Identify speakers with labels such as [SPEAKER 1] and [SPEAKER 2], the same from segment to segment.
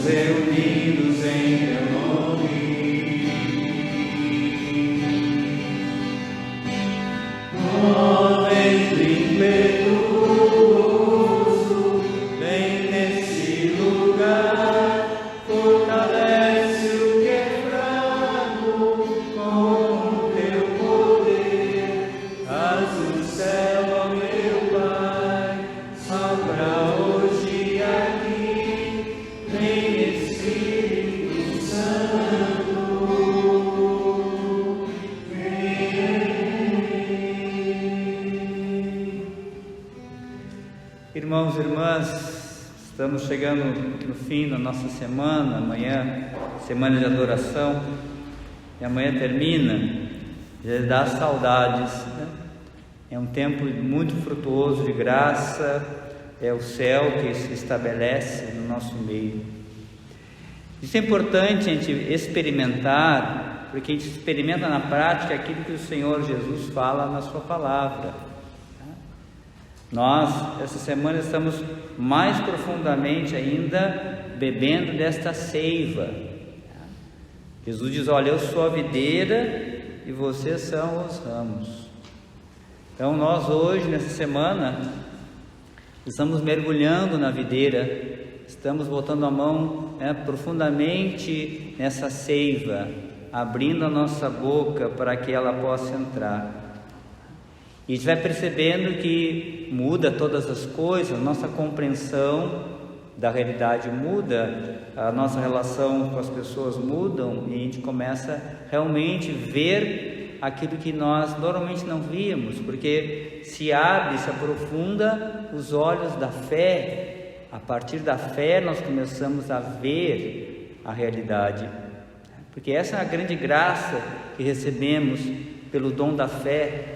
[SPEAKER 1] reunidos em teu nome. Ó ventre impetuoso, vem nesse lugar, fortalece o quebrado com teu poder. Faz o céu, ó meu Pai, sopra hoje aqui, vem Espírito Santo, vem. Irmãos e irmãs, estamos chegando no fim da nossa semana, amanhã, semana de adoração, e amanhã termina, já dá saudades, né? É um tempo muito frutuoso de graça, é o céu que se estabelece no nosso meio. Isso é importante a gente experimentar, porque a gente experimenta na prática aquilo que o Senhor Jesus fala na sua palavra. Nós, essa semana, estamos mais profundamente ainda bebendo desta seiva. Jesus diz: olha, eu sou a videira e vocês são os ramos. Então nós hoje, nessa semana, estamos mergulhando na videira, estamos botando a mão profundamente nessa seiva, abrindo a nossa boca para que ela possa entrar. E a gente vai percebendo que muda todas as coisas, nossa compreensão da realidade muda, a nossa relação com as pessoas mudam, e a gente começa realmente a ver aquilo que nós normalmente não víamos, porque se abre, se aprofunda os olhos da fé. A partir da fé nós começamos a ver a realidade, porque essa é a grande graça que recebemos pelo dom da fé.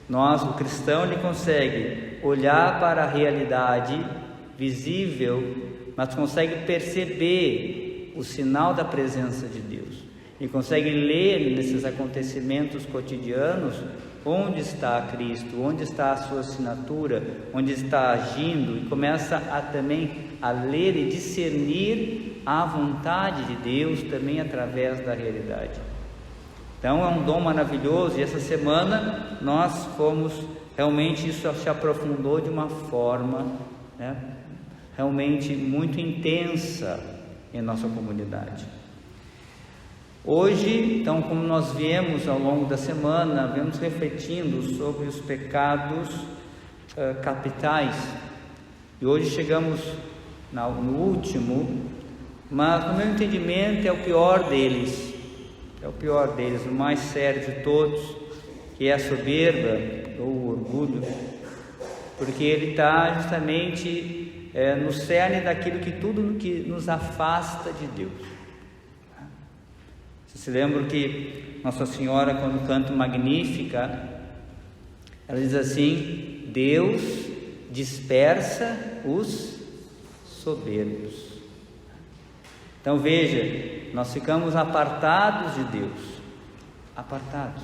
[SPEAKER 1] Nós, o cristão, ele consegue olhar para a realidade visível, mas consegue perceber o sinal da presença de Deus, e consegue ler nesses acontecimentos cotidianos onde está Cristo, onde está a sua assinatura, onde está agindo, e começa também a ler e discernir a vontade de Deus também através da realidade. Então é um dom maravilhoso, e essa semana nós fomos, realmente isso se aprofundou de uma forma realmente muito intensa em nossa comunidade. Hoje, então, como nós viemos ao longo da semana, viemos refletindo sobre os pecados capitais, e hoje chegamos no último, mas no meu entendimento é o pior deles, o mais sério de todos, que é a soberba ou o orgulho, porque ele está justamente no cerne daquilo que tudo que nos afasta de Deus. Você se lembra que Nossa Senhora, quando canta Magnífica, ela diz assim: Deus dispersa os soberbos. Então veja, nós ficamos apartados de Deus, apartados.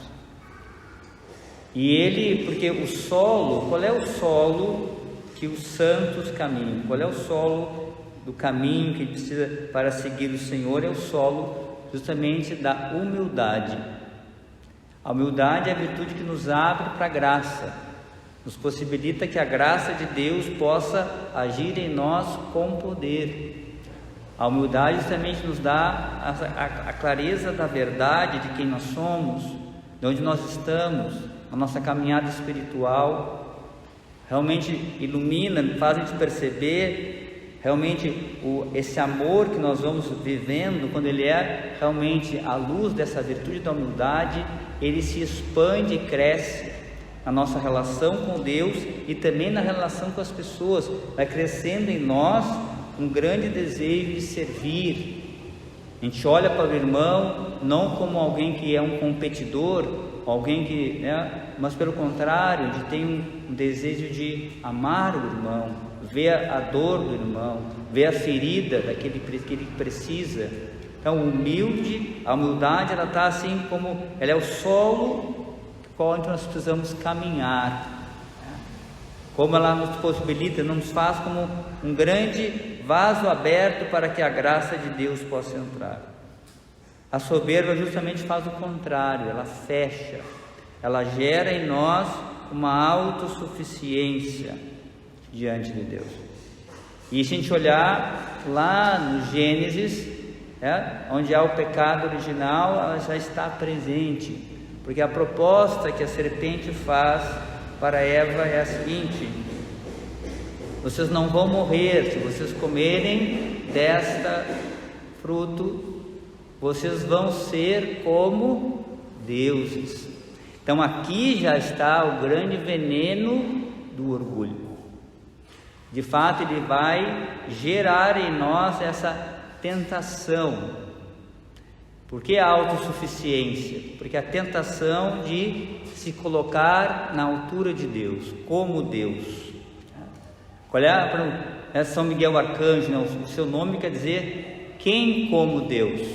[SPEAKER 1] E Ele, porque o solo, qual é o solo que os santos caminham? Qual é o solo do caminho que precisa para seguir o Senhor? É o solo justamente da humildade. A humildade é a virtude que nos abre para a graça, nos possibilita que a graça de Deus possa agir em nós com poder. A humildade justamente nos dá a clareza da verdade de quem nós somos, de onde nós estamos, a nossa caminhada espiritual. Realmente ilumina, faz a gente perceber realmente esse amor que nós vamos vivendo, quando ele é realmente a luz dessa virtude da humildade, ele se expande e cresce na nossa relação com Deus e também na relação com as pessoas. Vai crescendo em nós um grande desejo de servir. A gente olha para o irmão não como alguém que é um competidor, alguém que, mas pelo contrário, de ter um desejo de amar o irmão, ver a dor do irmão, ver a ferida daquele que ele precisa. Então, a humildade, ela está assim como, ela é o solo qual nós precisamos caminhar. Como ela nos possibilita, não nos faz como um grande vaso aberto para que a graça de Deus possa entrar. A soberba justamente faz o contrário, ela fecha, ela gera em nós uma autossuficiência diante de Deus. E se a gente olhar lá no Gênesis, onde há o pecado original, ela já está presente, porque a proposta que a serpente faz para Eva é a seguinte: vocês não vão morrer se vocês comerem desta fruto, vocês vão ser como deuses. Então aqui já está o grande veneno do orgulho. De fato, ele vai gerar em nós essa tentação. Por que a autossuficiência? Porque a tentação de se colocar na altura de Deus, como Deus. Olhar para São Miguel Arcanjo, o seu nome quer dizer quem como Deus?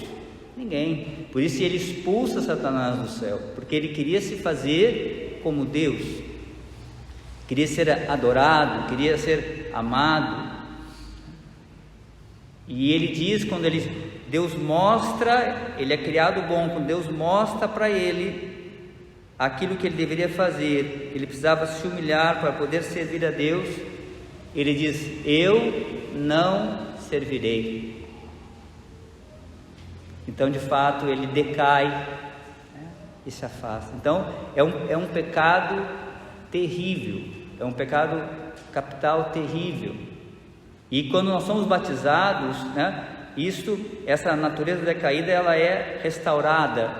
[SPEAKER 1] Ninguém. Por isso ele expulsa Satanás do céu, porque ele queria se fazer como Deus, queria ser adorado, queria ser amado. E ele diz, quando Deus mostra, ele é criado bom, quando Deus mostra para ele aquilo que ele deveria fazer, ele precisava se humilhar para poder servir a Deus, ele diz: eu não servirei. Então, de fato, ele decai, e se afasta. Então, é um pecado terrível, é um pecado capital terrível. E quando nós somos batizados, essa natureza decaída, ela é restaurada,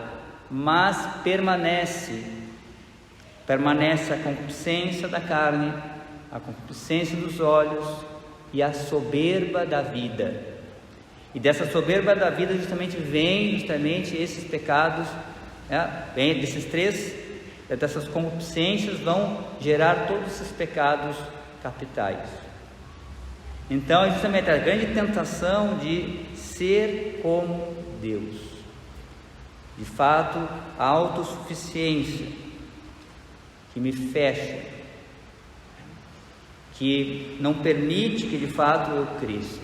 [SPEAKER 1] mas permanece a concupiscência da carne, a concupiscência dos olhos e a soberba da vida. E dessa soberba da vida vem esses pecados, vem dessas concupiscências vão gerar todos esses pecados capitais. Então é justamente a grande tentação de ser como Deus. De fato, a autossuficiência que me fecha, que não permite que de fato eu cresça.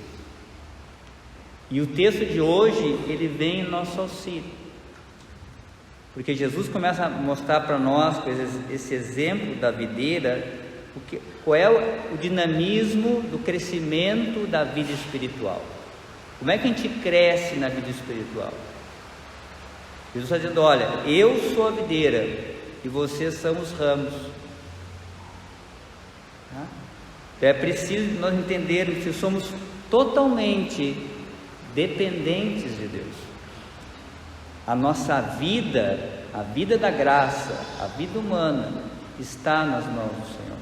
[SPEAKER 1] E o texto de hoje, ele vem em nosso auxílio, porque Jesus começa a mostrar para nós, com esse exemplo da videira, qual é o dinamismo do crescimento da vida espiritual. Como é que a gente cresce na vida espiritual? Jesus está dizendo: olha, eu sou a videira e vocês são os ramos. É preciso nós entendermos que somos totalmente dependentes de Deus. A nossa vida, a vida da graça, a vida humana, está nas mãos do Senhor.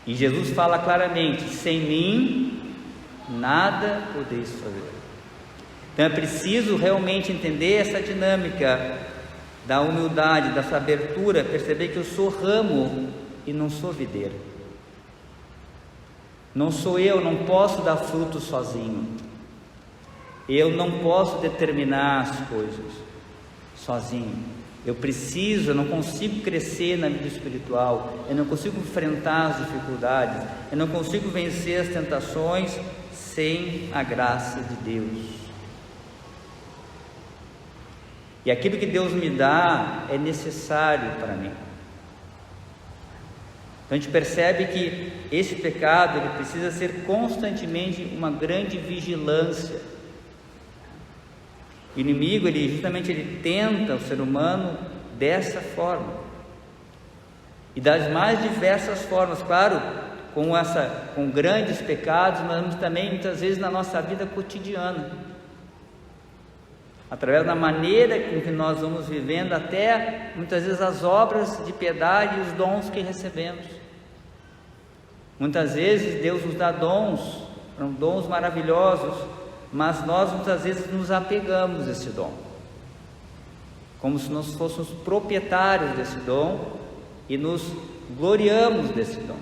[SPEAKER 1] E Jesus fala claramente: sem mim nada podeis fazer. Então é preciso realmente entender essa dinâmica da humildade, dessa abertura, perceber que eu sou ramo e não sou videira. Não sou eu, não posso dar fruto sozinho. Eu não posso determinar as coisas sozinho. Eu não consigo crescer na vida espiritual, eu não consigo enfrentar as dificuldades, eu não consigo vencer as tentações sem a graça de Deus. E aquilo que Deus me dá é necessário para mim. Então a gente percebe que esse pecado, ele precisa ser constantemente uma grande vigilância. O inimigo, ele tenta o ser humano dessa forma, e das mais diversas formas, claro, com grandes pecados, mas também muitas vezes na nossa vida cotidiana, através da maneira com que nós vamos vivendo, até muitas vezes as obras de piedade e os dons que recebemos. Muitas vezes Deus nos dá dons, são dons maravilhosos, mas nós muitas vezes nos apegamos a esse dom, como se nós fôssemos proprietários desse dom e nos gloriamos desse dom.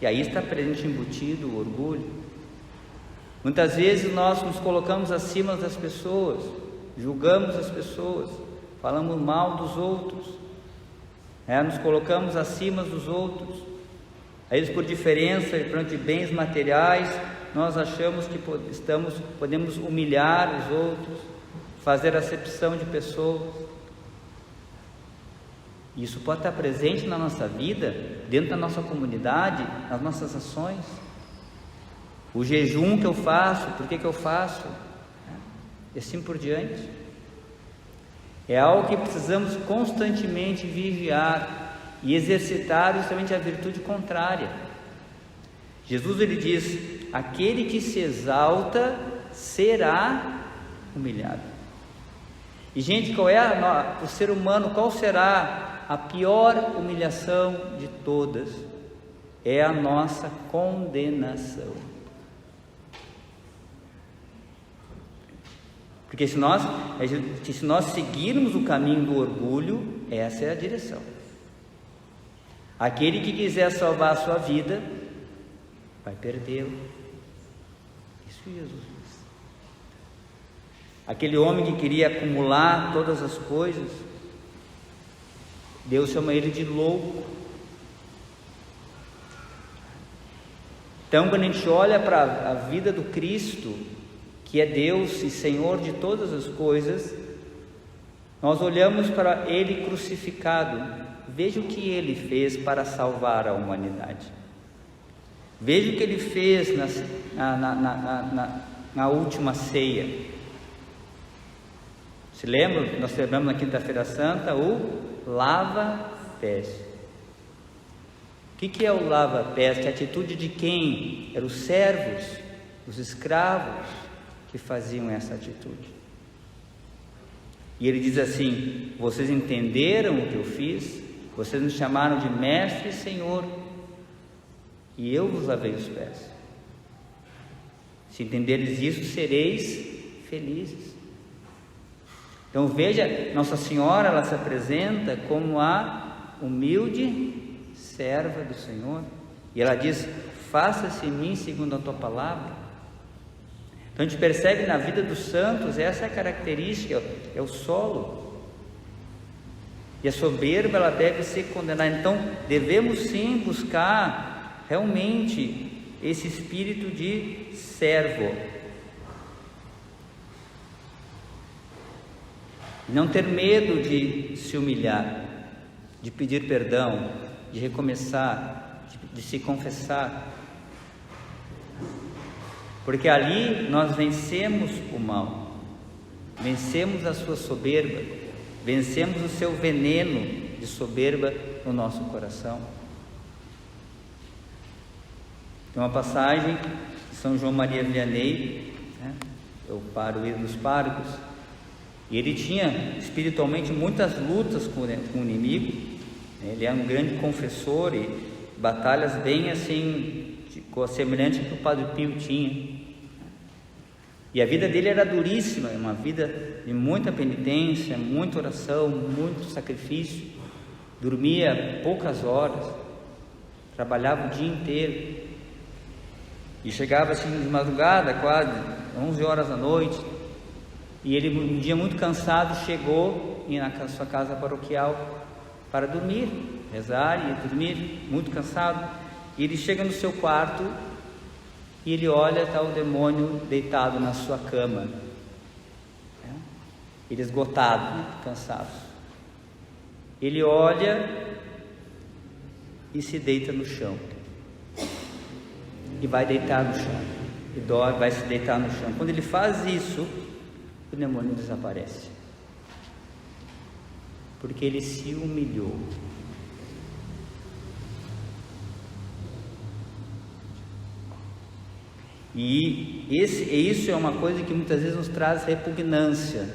[SPEAKER 1] E aí está presente, embutido, o orgulho. Muitas vezes nós nos colocamos acima das pessoas, julgamos as pessoas, falamos mal dos outros, nos colocamos acima dos outros. Às vezes, por diferença de bens materiais, nós achamos que podemos humilhar os outros, fazer acepção de pessoas. Isso pode estar presente na nossa vida, dentro da nossa comunidade, nas nossas ações. O jejum que eu faço, por que eu faço? E assim por diante. É algo que precisamos constantemente vigiar e exercitar justamente a virtude contrária. Jesus, ele diz: aquele que se exalta será humilhado. E gente, qual é o ser humano, qual será a pior humilhação de todas? É a nossa condenação. Porque se nós seguirmos o caminho do orgulho, essa é a direção. Aquele que quiser salvar a sua vida, vai perdê-lo. Isso Jesus diz. Aquele homem que queria acumular todas as coisas, Deus chama ele de louco. Então, quando a gente olha para a vida do Cristo, que é Deus e Senhor de todas as coisas, nós olhamos para Ele crucificado. Veja o que Ele fez para salvar a humanidade. Veja o que Ele fez na última ceia. Se lembra? Nós celebramos na Quinta-feira Santa o lava-pés. O que é o lava-pés? Que a atitude de quem? Eram os servos, os escravos, que faziam essa atitude. E ele diz assim: vocês entenderam o que eu fiz? Vocês me chamaram de mestre e senhor, e eu vos lavei os pés. Se entenderes isso, sereis felizes. Então veja, Nossa Senhora, ela se apresenta como a humilde serva do Senhor, e ela diz: faça-se em mim segundo a tua palavra. Então a gente percebe na vida dos santos, essa é a característica, é o solo. E a soberba, ela deve ser condenada. Então devemos sim buscar realmente esse espírito de servo. Não ter medo de se humilhar, de pedir perdão, de recomeçar, de se confessar. Porque ali nós vencemos o mal, vencemos a sua soberba, vencemos o seu veneno de soberba no nosso coração. Tem uma passagem de São João Maria Vianney, o ídolo dos párocos, e ele tinha espiritualmente muitas lutas com o inimigo. Ele era um grande confessor e batalhas bem assim, semelhante ao que o Padre Pio tinha. E a vida dele era duríssima, uma vida de muita penitência, muita oração, muito sacrifício. Dormia poucas horas, trabalhava o dia inteiro. E chegava assim de madrugada, quase 11 horas da noite. E ele, um dia muito cansado, chegou na sua casa paroquial para dormir, rezar e dormir, muito cansado. E ele chega no seu quarto e ele olha, está o demônio deitado na sua cama, ele esgotado, cansado. Ele olha e se deita no chão, e vai deitar no chão, e vai se deitar no chão. Quando ele faz isso, o demônio desaparece, porque ele se humilhou. E isso é uma coisa que muitas vezes nos traz repugnância,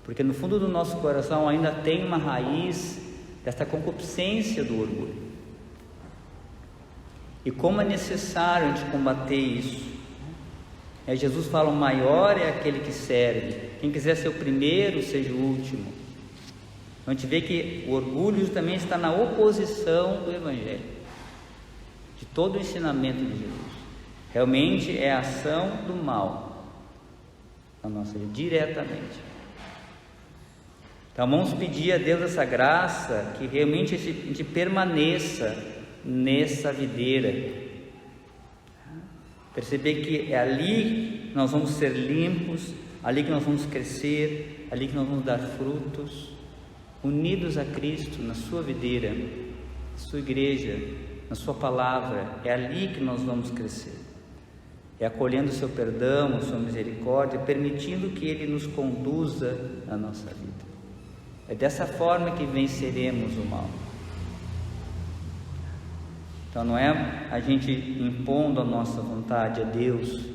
[SPEAKER 1] porque no fundo do nosso coração ainda tem uma raiz desta concupiscência do orgulho. E como é necessário a gente combater isso? Jesus fala: o maior é aquele que serve. Quem quiser ser o primeiro, seja o último. Então a gente vê que o orgulho também está na oposição do Evangelho, de todo o ensinamento de Jesus. Realmente é a ação do mal na nossa vida, diretamente. Então vamos pedir a Deus essa graça, que realmente a gente permaneça nessa videira. Perceber que é ali que nós vamos ser limpos, ali que nós vamos crescer, ali que nós vamos dar frutos, unidos a Cristo, na sua videira, na sua igreja, na sua palavra. É ali que nós vamos crescer. É acolhendo o seu perdão, a sua misericórdia, permitindo que Ele nos conduza na nossa vida. É dessa forma que venceremos o mal. Então não é a gente impondo a nossa vontade a Deus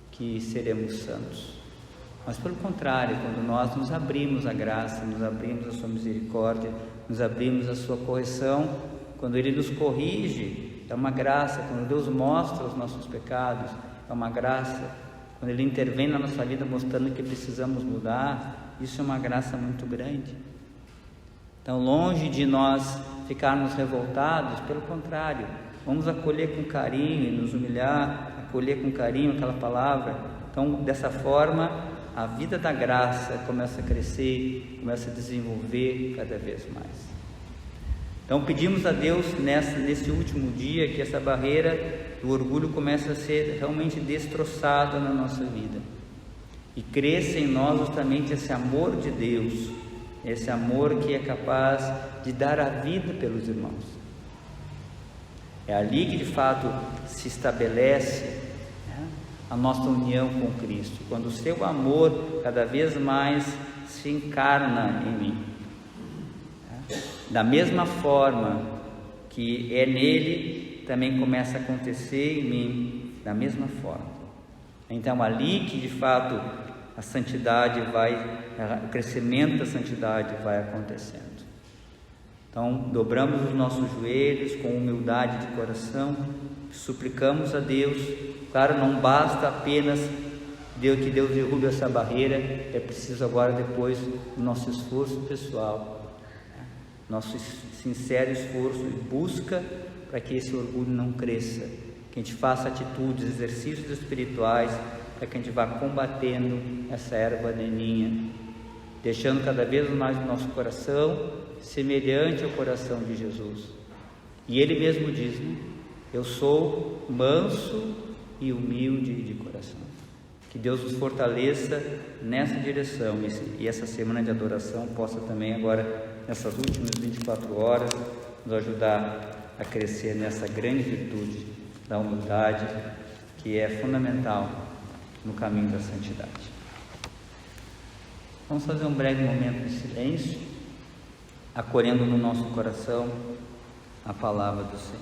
[SPEAKER 1] que seremos santos, mas pelo contrário, quando nós nos abrimos à graça, nos abrimos à sua misericórdia, nos abrimos à sua correção, quando Ele nos corrige, é uma graça. Quando Deus mostra os nossos pecados, é uma graça. Quando Ele intervém na nossa vida mostrando que precisamos mudar, isso é uma graça muito grande. Então, longe de nós ficarmos revoltados, pelo contrário, vamos acolher com carinho e nos humilhar, acolher com carinho aquela palavra. Então, dessa forma, a vida da graça começa a crescer, começa a desenvolver cada vez mais. Então, pedimos a Deus nesse último dia que essa barreira do orgulho comece a ser realmente destroçada na nossa vida. E cresça em nós justamente esse amor de Deus, esse amor que é capaz de dar a vida pelos irmãos. É ali que de fato se estabelece a nossa união com Cristo, quando o seu amor cada vez mais se encarna em mim. Da mesma forma que é nele, também começa a acontecer em mim, da mesma forma. Então ali que de fato a santidade o crescimento da santidade vai acontecendo. Então, dobramos os nossos joelhos com humildade de coração, suplicamos a Deus. Claro, não basta apenas que Deus derrube essa barreira, é preciso agora depois o nosso esforço pessoal, nosso sincero esforço e busca para que esse orgulho não cresça, que a gente faça atitudes, exercícios espirituais, para que a gente vá combatendo essa erva daninha, deixando cada vez mais o nosso coração semelhante ao coração de Jesus. E Ele mesmo diz, eu sou manso e humilde de coração. Que Deus nos fortaleça nessa direção, e essa semana de adoração possa também agora, nessas últimas 24 horas, nos ajudar a crescer nessa grande virtude da humildade, que é fundamental no caminho da santidade. Vamos fazer um breve momento de silêncio, acolhendo no nosso coração a palavra do Senhor.